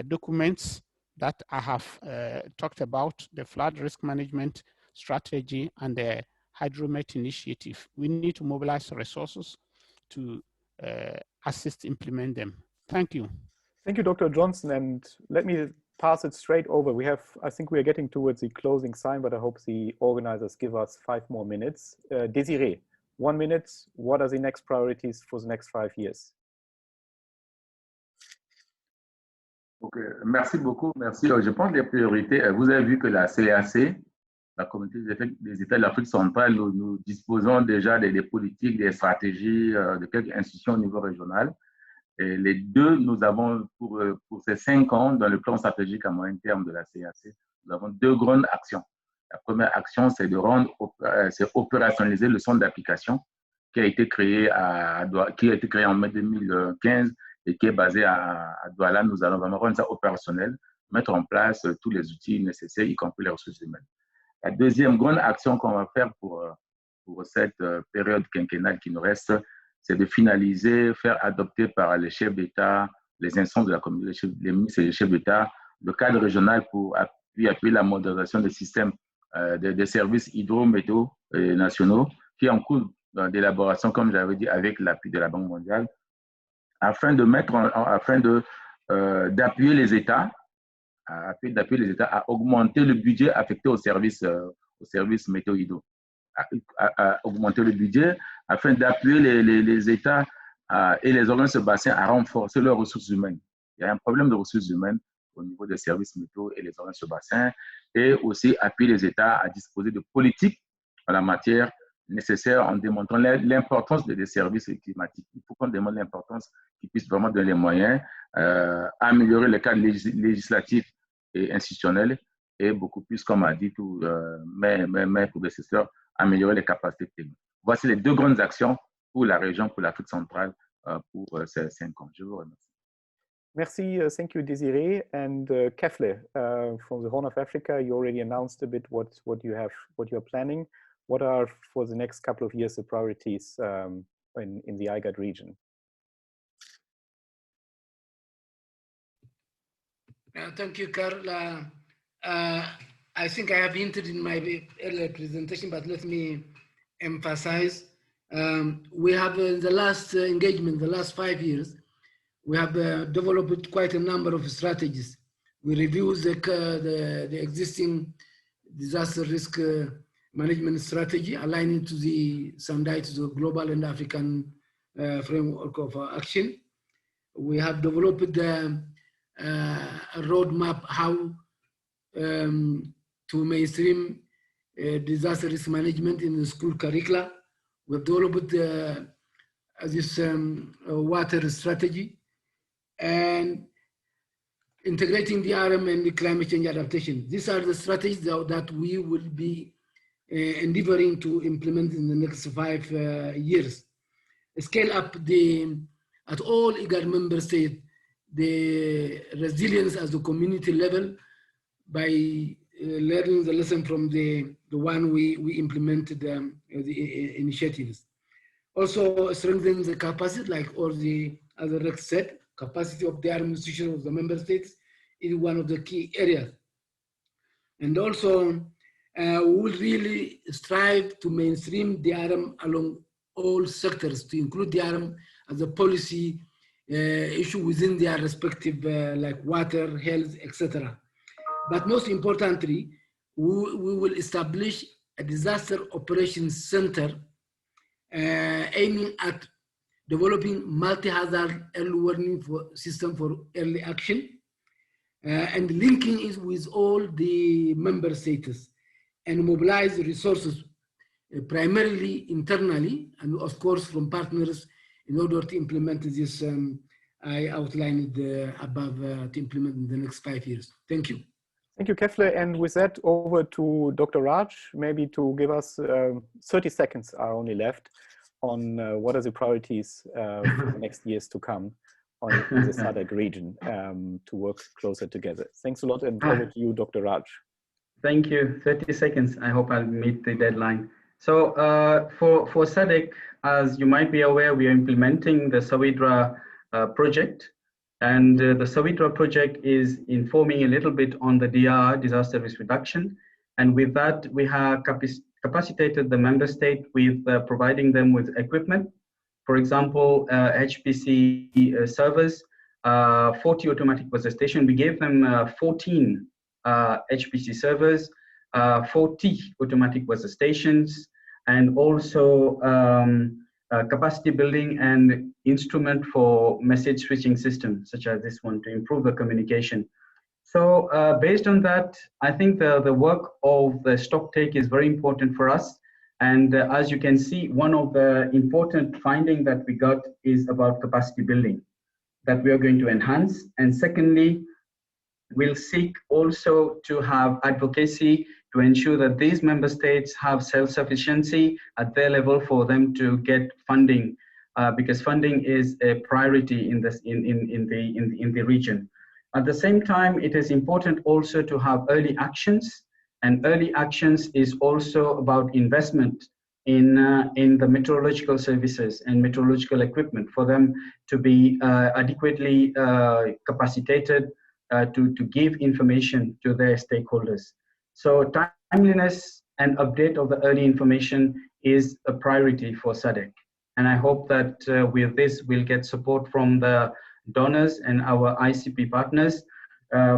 documents that I have talked about, the flood risk management strategy and the hydromet initiative. We need to mobilize resources to assist implement them. Thank you. Thank you, Dr. Johnson. And let me pass it straight over. I think we are getting towards the closing sign, but I hope the organizers give us 5 more minutes. Desiree, 1 minute. What are the next priorities for the next 5 years? Ok, merci beaucoup. Merci. Je pense que les priorités, vous avez vu que la CAC, la communauté des États de l'Afrique centrale, nous disposons déjà des politiques, des stratégies de quelques institutions au niveau régional. Et les 2, nous avons pour ces 5 ans, dans le plan stratégique à moyen terme de la CAC, nous avons 2 grandes actions. La première action, c'est de opérationnaliser le centre d'application qui a été créé en mai 2015 et qui est basé à Douala. Nous allons vraiment rendre ça opérationnel, mettre en place tous les outils nécessaires, y compris les ressources humaines. La deuxième grande action qu'on va faire pour cette période quinquennale qui nous reste, c'est de finaliser, faire adopter par les chefs d'État, les instances de la communauté, les ministres et les chefs d'État, le cadre régional pour appuyer la modernisation des systèmes des services hydrométéo nationaux qui est en cours d'élaboration, comme j'avais dit, avec l'appui de la Banque mondiale, afin d'appuyer les États, à augmenter le budget affecté aux services météo-hydro, à augmenter le budget afin d'appuyer les États et les organismes de bassin à renforcer leurs ressources humaines. Il y a un problème de ressources humaines au niveau des services météo et les organismes de bassin, et aussi appuyer les États à disposer de politiques en la matière nécessaires en démontrant l'importance des services climatiques. Il faut qu'on démontre l'importance qu'ils puissent vraiment donner les moyens, améliorer le cadre législatif et institutionnel, et beaucoup plus, comme a dit tous mes prédécesseurs, améliorer les capacités techniques. Voici les deux grandes actions pour la région, pour l'Afrique centrale, pour ces 5 ans. Je vous remercie. Merci, thank you, Désiré. And Kefle, from the Horn of Africa, you already announced a bit what you're planning. What are, for the next couple of years, the priorities in the IGAD region? Thank you, Carl. I think I have hinted in my earlier presentation, but let me emphasize. We have in the last engagement, the last 5 years, we have developed quite a number of strategies. We reviewed the existing disaster risk management strategy, aligning to the global and African framework of action. We have developed a roadmap how to mainstream disaster risk management in the school curricula. We've developed this water strategy and integrating the RM and the climate change adaptation. These are the strategies that we will be endeavoring to implement in the next 5 years. Scale up at all IGAD member states, the resilience at the community level by learning the lesson from the one we implemented the initiatives. Also strengthen the capacity, like all the other Rex said, capacity of the administration of the member states is one of the key areas. And also we will really strive to mainstream the RM along all sectors, to include the RM as a policy issue within their respective like water, health, etc. But most importantly, we will establish a disaster operations center aiming at developing multi-hazard early warning system for early action and linking it with all the member states and mobilize resources primarily internally and of course from partners in order to implement this I outlined above to implement in the next 5 years. Thank you. Thank you, Kefle. And with that, over to Dr. Raj, maybe to give us 30 seconds are only left on what are the priorities for the next years to come on the SADC region to work closer together. Thanks a lot, and over to you, Dr. Raj. Thank you. 30 seconds. I hope I'll meet the deadline. So for SADC, as you might be aware, we are implementing the Sawidra project. And the Sawidra project is informing a little bit on the DR, disaster risk reduction. And with that, we have capacitated the member state with providing them with equipment. For example, HPC servers, 40 automatic weather stations. We gave them 14 HPC servers, 40 automatic weather stations, and also capacity building and instrument for message switching systems, such as this one, to improve the communication. So based on that, I think the work of the stock take is very important for us. And as you can see, one of the important findings that we got is about capacity building that we are going to enhance. And secondly, we'll seek also to have advocacy to ensure that these member states have self-sufficiency at their level for them to get funding, because funding is a priority in the region. At the same time, it is important also to have early actions, and early actions is also about investment in the meteorological services and meteorological equipment for them to be adequately capacitated to give information to their stakeholders. So timeliness and update of the early information is a priority for SADC. And I hope that with this, we'll get support from the donors and our ICP partners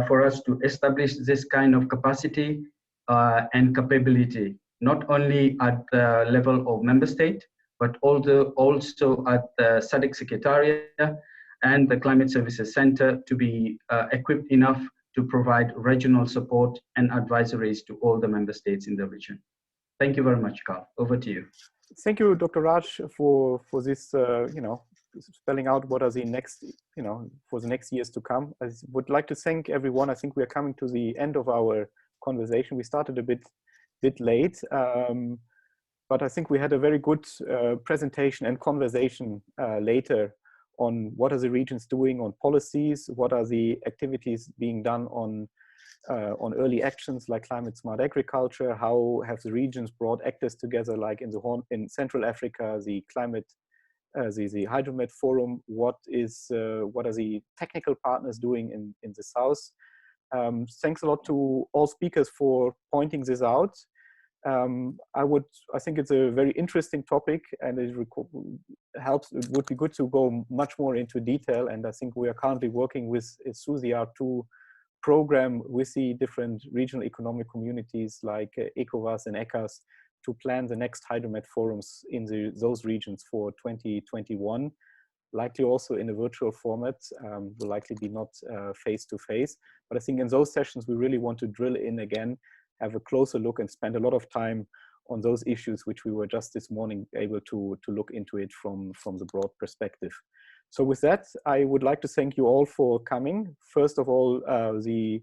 for us to establish this kind of capacity and capability, not only at the level of member state, but also at the SADC Secretariat and the Climate Services Center to be equipped enough to provide regional support and advisories to all the member states in the region. Thank you very much, Carl. Over to you. Thank you, Dr. Raj, for this, spelling out what are the next, for the next years to come. I would like to thank everyone. I think we are coming to the end of our conversation. We started a bit late, but I think we had a very good presentation and conversation later on what are the regions doing on policies, what are the activities being done on early actions like climate smart agriculture, how have the regions brought actors together like in Central Africa, the climate, the Hydromet Forum, what are the technical partners doing in the South. Thanks a lot to all speakers for pointing this out. I think it's a very interesting topic, and it would be good to go much more into detail. And I think we are currently working through the R2 program with the different regional economic communities like ECOWAS and ECCAS to plan the next Hydromet forums in those regions for 2021, likely also in a virtual format, will likely be not face-to-face. But I think in those sessions, we really want to drill in again, have a closer look and spend a lot of time on those issues which we were just this morning able to look into it from the broad perspective. So with that, I would like to thank you all for coming. First of all, the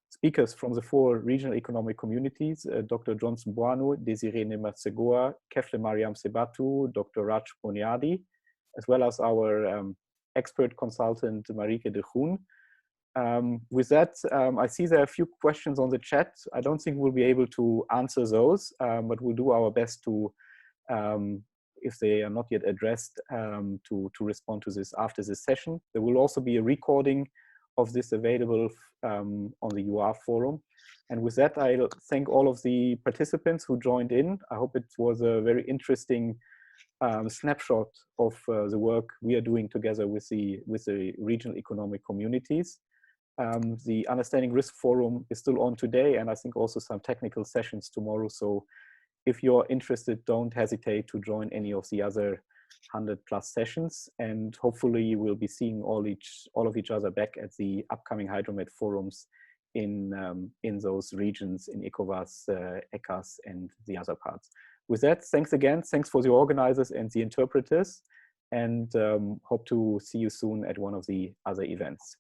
speakers from the 4 regional economic communities, Dr. Johnson Boano, Desiree Nematsegoa, Kefle Mariam Sebatu, Dr. Raj Poniadi, as well as our expert consultant, Marieke de Groen. With that, I see there are a few questions on the chat. I don't think we'll be able to answer those, but we'll do our best to, if they are not yet addressed, to respond to this after this session. There will also be a recording of this available on the UR forum. And with that, I'll thank all of the participants who joined in. I hope it was a very interesting snapshot of the work we are doing together with the regional economic communities. The Understanding Risk Forum is still on today, and I think also some technical sessions tomorrow. So if you're interested, don't hesitate to join any of the other 100+ sessions, and hopefully we'll be seeing all of each other back at the upcoming Hydromet forums in those regions in ECOWAS, ECCAS, and the other parts. With that, thanks again. Thanks for the organizers and the interpreters, and hope to see you soon at one of the other events.